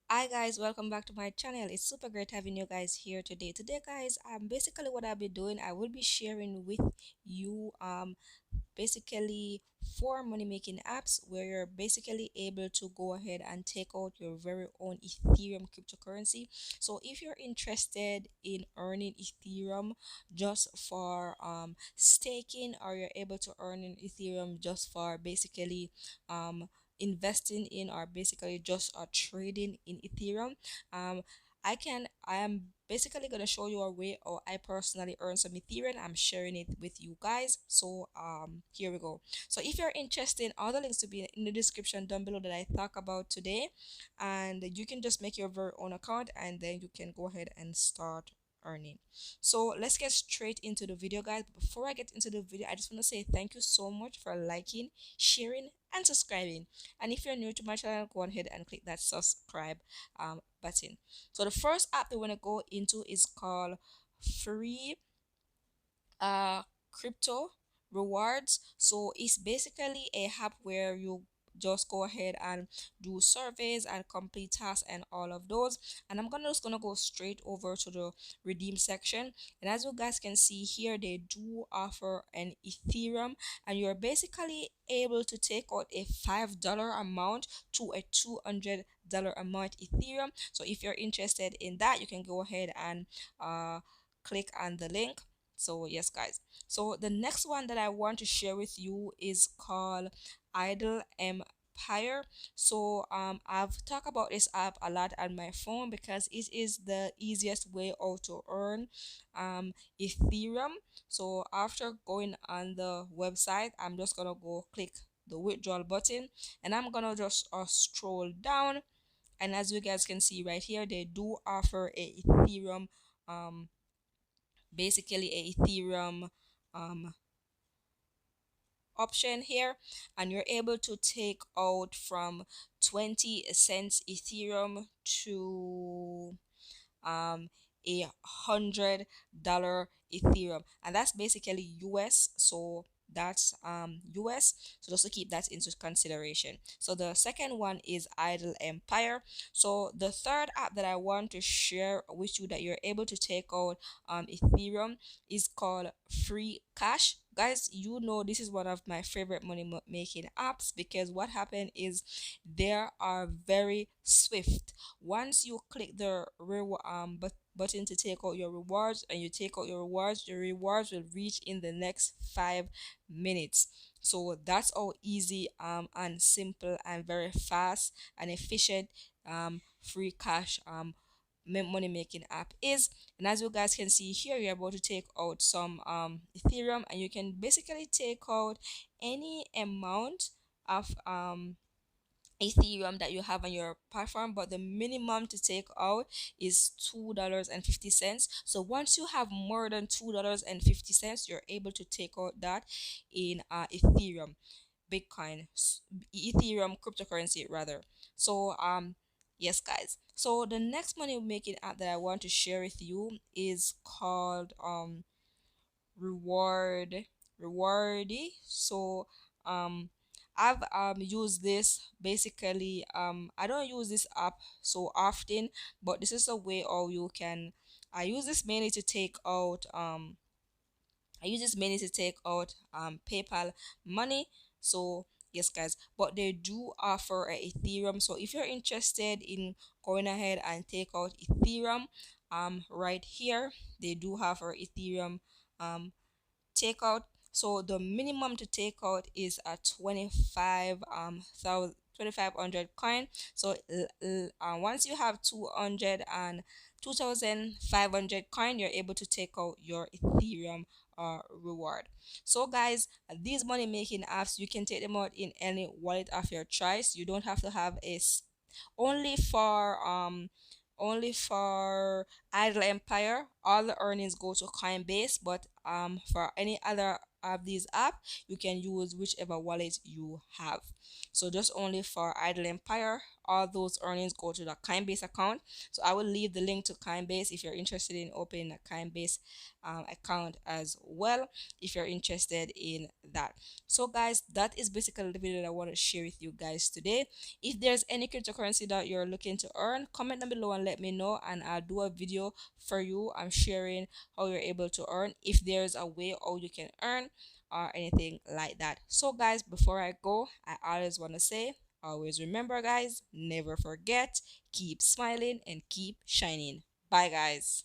Hi guys, welcome back to my channel. It's super great having you guys here today. Today guys, basically what I'll be doing, I will be sharing with you basically four money making apps where you're basically able to go ahead and take out your very own Ethereum cryptocurrency. So if you're interested in earning Ethereum just for staking, or you're able to earn in Ethereum just for basically investing in, or basically just trading in Ethereum, um I am basically gonna show you a way, or I personally earn some Ethereum. I'm sharing it with you guys. So here we go. So if you're interested, all the links to be in the description down below that I talk about today, and you can just make your very own account and then you can go ahead and start earning. So let's get straight into the video, guys. Before I get into the video, I just want to say thank you so much for liking, sharing, and subscribing. And if you're new to my channel, go ahead and click that subscribe button. So the first app that we want to go into is called Free Crypto Rewards. So it's basically a app where you just go ahead and do surveys and complete tasks and all of those. And I'm gonna just gonna go straight over to the redeem section. And as you guys can see here, they do offer an Ethereum, and you're basically able to take out a $5 amount to a $200 amount Ethereum. So if you're interested in that, you can go ahead and click on the link. So yes guys, so the next one that I want to share with you is called Idle Empire. So I've talked about this app a lot on my phone because it is the easiest way out to earn Ethereum. So after going on the website, I'm just gonna go click the withdrawal button, and I'm gonna just scroll down. And as you guys can see right here, they do offer a Ethereum basically a Ethereum um, option here, and you're able to take out from 20 cents Ethereum to um $100 Ethereum, and that's basically US. So that's US. So just to keep that into consideration. So the second one is Idle Empire. So the third app that I want to share with you that you're able to take out Ethereum is called Free Cash. Guys, you know this is one of my favorite money making apps because what happened is they are very swift. Once you click the reward button to take out your rewards, and you take out your rewards will reach in the next 5 minutes. So that's how easy and simple and very fast and efficient free cash money making app is. And as you guys can see here, you're about to take out some Ethereum, and you can basically take out any amount of Ethereum that you have on your platform, but the minimum to take out is $2.50. So once you have more than $2.50, you're able to take out that in Ethereum, Bitcoin, Ethereum cryptocurrency rather. So yes guys. So the next money making app that I want to share with you is called reward Rewardy. So I've used this basically. I don't use this app so often, but this is a way or you can. I use this mainly to take out PayPal money. So yes guys, but they do offer a Ethereum. So if you're interested in going ahead and take out Ethereum, right here they do have our Ethereum takeout. So the minimum to take out is a 2500 coin. So once you have 2,500 coin, you're able to take out your Ethereum reward. So guys, these money making apps, you can take them out in any wallet of your choice. You don't have to have only for only for Idle Empire, all the earnings go to Coinbase, but for any other have these app, you can use whichever wallet you have. So just only for Idle Empire, all those earnings go to the Coinbase account. So I will leave the link to Coinbase if you're interested in opening a Coinbase account as well, if you're interested in that. So guys, that is basically the video that I want to share with you guys today. If there's any cryptocurrency that you're looking to earn, comment down below and let me know, and I'll do a video for you. I'm sharing how you're able to earn, if there's a way how you can earn or anything like that. So guys, before I go, I always want to say, always remember guys, never forget, keep smiling and keep shining. Bye guys.